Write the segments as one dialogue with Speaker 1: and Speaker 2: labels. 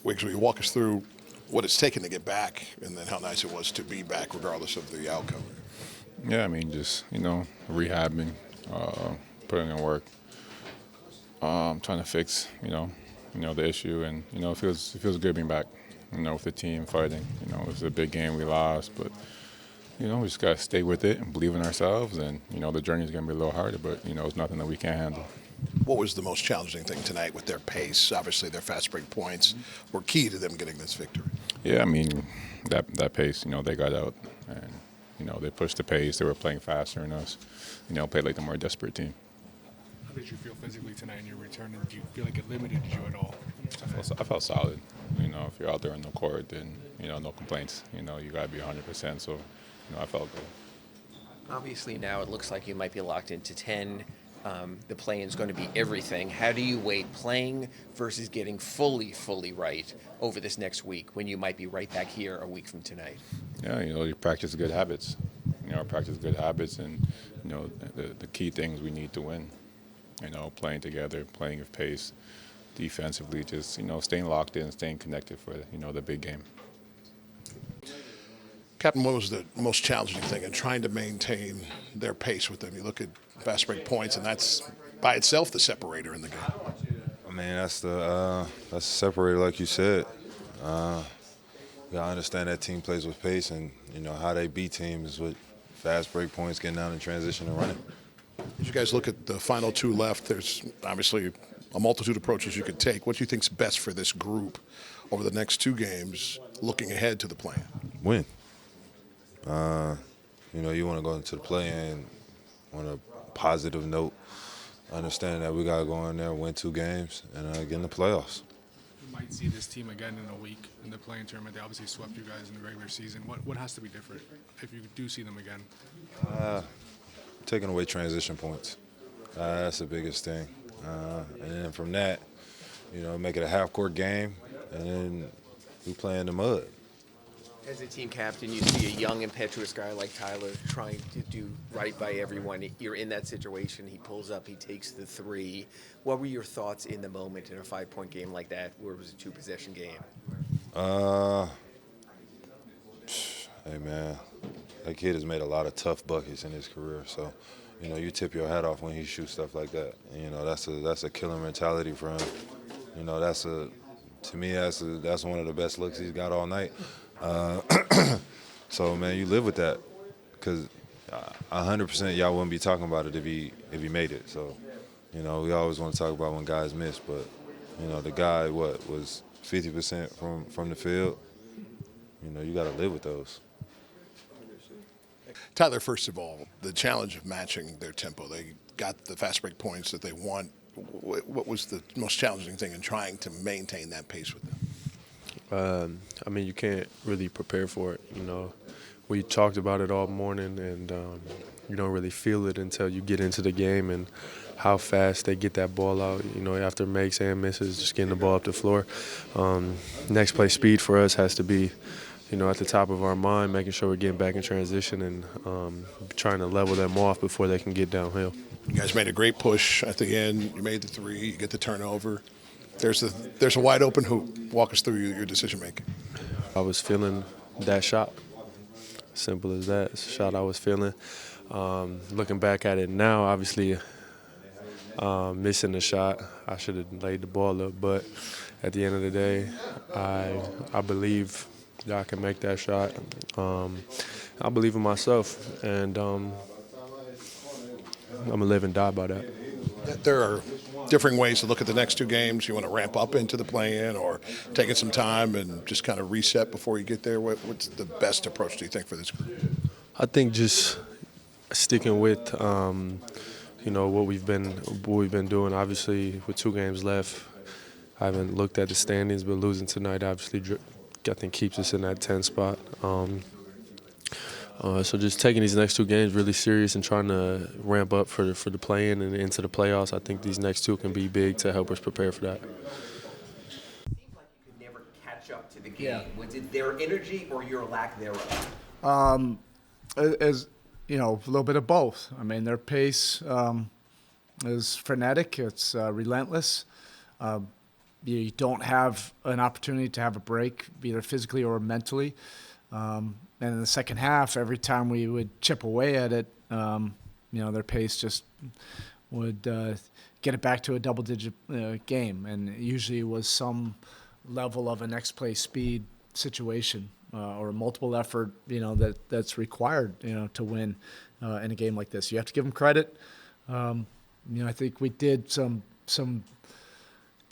Speaker 1: Wiggs, will you walk us through what it's taken to get back and then how nice it was to be back regardless of the outcome?
Speaker 2: Yeah, I mean, just, rehabbing, putting in work, trying to fix, the issue. And, it feels good being back, with the team fighting. It was a big game we lost, but, we just got to stay with it and believe in ourselves. And, the journey is going to be a little harder, but, it's nothing that we can't handle.
Speaker 1: What was the most challenging thing tonight with their pace? Obviously, their fast break points were key to them getting this victory.
Speaker 2: Yeah, I mean, that pace, they got out and, they pushed the pace. They were playing faster than us, played like the more desperate team.
Speaker 3: How did you feel physically tonight in your return? And do you feel like it limited you at all?
Speaker 2: I felt solid. If you're out there on the court, then, no complaints. You got to be 100%. So, I felt good.
Speaker 4: Obviously now it looks like you might be locked into 10. The play-in is going to be everything. How do you weigh playing versus getting fully right over this next week when you might be right back here a week from tonight?
Speaker 2: Yeah, you practice good habits. Practice good habits and, the key things we need to win. Playing together, playing with pace, defensively, just, staying locked in, staying connected for, the big game.
Speaker 1: Captain, what was the most challenging thing in trying to maintain their pace with them? You look at fast break points, and that's by itself the separator in the game.
Speaker 5: I mean, that's the separator, like you said. I understand that team plays with pace, and how they beat teams with fast break points, getting down in transition and running.
Speaker 1: As you guys look at the final two left, there's obviously a multitude of approaches you could take. What do you think's best for this group over the next two games, looking ahead to the plan?
Speaker 5: Win. You want to go into the play-in on a positive note, understand that we got to go in there, win 2 games, and get in the playoffs.
Speaker 3: You might see this team again in a week in the play-in tournament. They obviously swept you guys in the regular season. What has to be different if you do see them again?
Speaker 5: Taking away transition points. That's the biggest thing. And then from that, make it a half-court game, and then we play in the mud.
Speaker 4: As a team captain, you see a young, impetuous guy like Tyler trying to do right by everyone. You're in that situation. He pulls up. He takes the 3. What were your thoughts in the moment in a 5-point game like that where it was a 2-possession game?
Speaker 5: Hey, man, that kid has made a lot of tough buckets in his career. So, you tip your hat off when he shoots stuff like that. And, that's a killer mentality for him. To me, that's one of the best looks he's got all night. So, man, you live with that because 100% y'all wouldn't be talking about it if he made it. So, we always want to talk about when guys miss, but, the guy, was 50% from the field. You got to live with those.
Speaker 1: Tyler, first of all, the challenge of matching their tempo. They got the fast break points that they want. What was the most challenging thing in trying to maintain that pace with them?
Speaker 6: You can't really prepare for it. We talked about it all morning, and you don't really feel it until you get into the game and how fast they get that ball out. After makes and misses, just getting the ball up the floor. Next play speed for us has to be, at the top of our mind, making sure we're getting back in transition and trying to level them off before they can get downhill.
Speaker 1: You guys made a great push at the end. You made the 3. You get the turnover. There's a wide open hoop. Walk us through your decision making.
Speaker 6: I was feeling that shot. Simple as that. It's a shot I was feeling. Looking back at it now, obviously missing the shot. I should have laid the ball up, but at the end of the day, I believe that I can make that shot. I believe in myself, and I'm gonna live and die by that.
Speaker 1: There are differing ways to look at the next 2 games. You want to ramp up into the play-in or taking some time and just kind of reset before you get there? What's the best approach, do you think, for this group?
Speaker 6: I think just sticking with, what we've been doing. Obviously, with 2 games left, I haven't looked at the standings, but losing tonight obviously I think keeps us in that 10 spot. So just taking these next 2 games really serious and trying to ramp up for the play-in and into the playoffs. I think these next 2 can be big to help us prepare for that.
Speaker 4: It seems like you could never catch up to the game. Yeah. Was it their energy or your lack thereof?
Speaker 7: As a little bit of both. I mean, their pace is frenetic. It's relentless. you don't have an opportunity to have a break, either physically or mentally. And in the second half, every time we would chip away at it, their pace just would get it back to a double-digit game. And usually it was some level of a next play speed situation or a multiple effort, that's required, to win in a game like this. You have to give them credit. I think we did some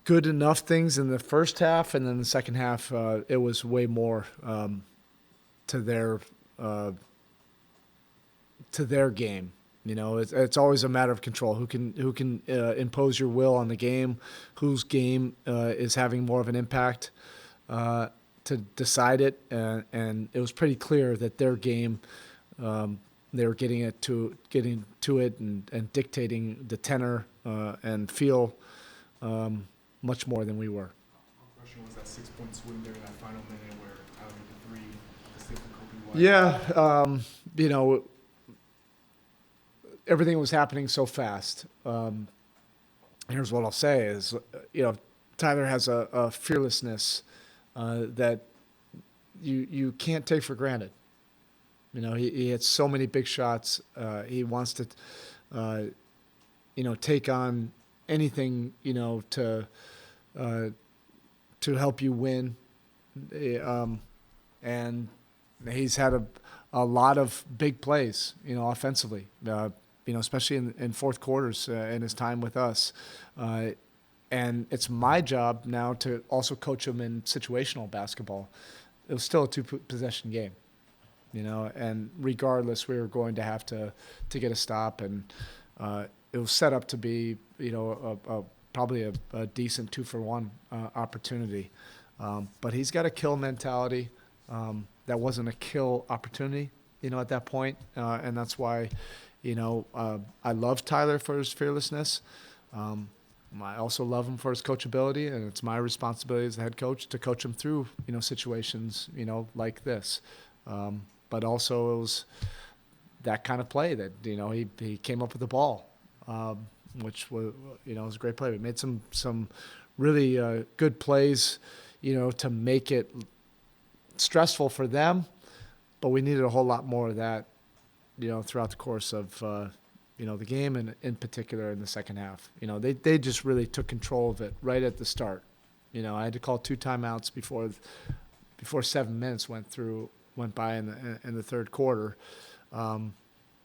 Speaker 7: good enough things in the first half, and then the second half, it was way more to their game. It's always a matter of control. Who can impose your will on the game? Whose game is having more of an impact to decide it? And it was pretty clear that their game, they were getting to it and dictating the tenor and feel much more than we were.
Speaker 3: My question was that 6-point swing during that final minute where Tyler hit the 3, the difficulty was.
Speaker 7: Yeah, everything was happening so fast. Here's what I'll say is, Tyler has a fearlessness that you can't take for granted. He hits so many big shots. He wants to, take on anything, to help you win. And he's had a lot of big plays, offensively, especially in fourth quarters in his time with us. And it's my job now to also coach him in situational basketball. It was still a two-possession game, and regardless, we were going to have to get a stop. And it was set up to be, probably a decent 2-for-1 opportunity. But he's got a kill mentality. That wasn't a kill opportunity, at that point. And that's why, I love Tyler for his fearlessness. I also love him for his coachability, and it's my responsibility as the head coach to coach him through, situations, like this. But also it was that kind of play that, he came up with the ball, which was, was a great play. We made some really good plays, to make it stressful for them, but we needed a whole lot more of that, throughout the course of, the game, and in particular in the second half. They just really took control of it right at the start. I had to call 2 timeouts before 7 minutes went by in the third quarter, and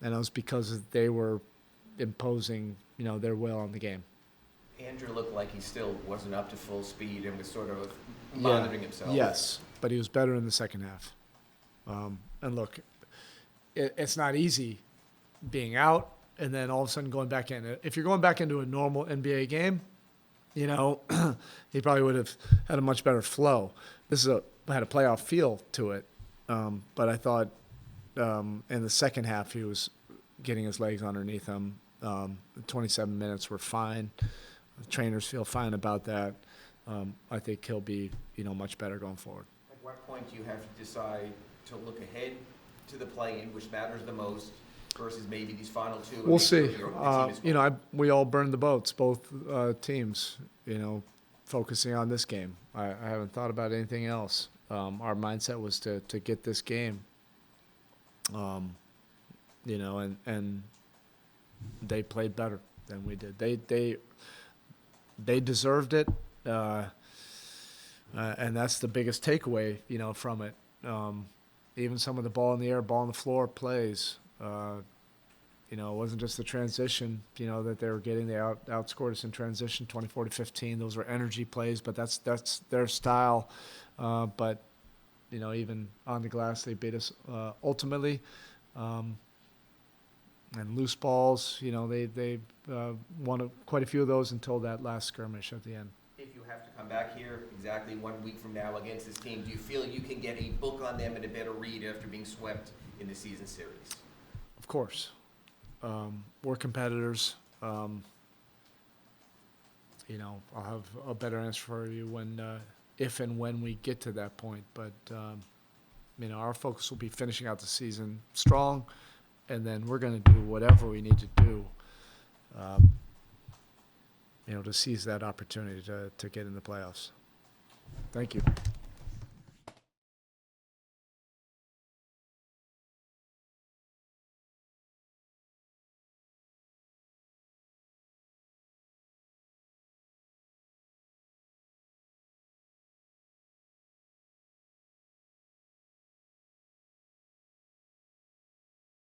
Speaker 7: it was because they were imposing, their will on the game.
Speaker 4: Andrew looked like he still wasn't up to full speed and was sort of monitoring himself.
Speaker 7: Yes, but he was better in the second half. And look, it's not easy being out and then all of a sudden going back in. If you're going back into a normal NBA game, he probably would have had a much better flow. This had a playoff feel to it. But I thought in the second half he was getting his legs underneath him. The 27 minutes were fine. The trainers feel fine about that. I think he'll be, much better going forward.
Speaker 4: At what point do you have to decide to look ahead to the play-in, which matters the most, versus maybe these final 2?
Speaker 7: We'll see. We all burned the boats, both teams, focusing on this game. I haven't thought about anything else. Our mindset was to get this game, and they played better than we did. They deserved it, and that's the biggest takeaway, from it. Even some of the ball in the air, ball on the floor plays. It wasn't just the transition, that they were getting. They outscored us in transition, 24-15. Those were energy plays, but that's their style. But even on the glass, they beat us ultimately. And loose balls, they won quite a few of those until that last skirmish at the end.
Speaker 4: If you have to come back here exactly 1 week from now against this team, do you feel you can get a book on them and a better read after being swept in the season series?
Speaker 7: Of course. We're competitors. I'll have a better answer for you if and when we get to that point. But, our focus will be finishing out the season strong, and then we're going to do whatever we need to do to seize that opportunity to get in the playoffs. Thank you.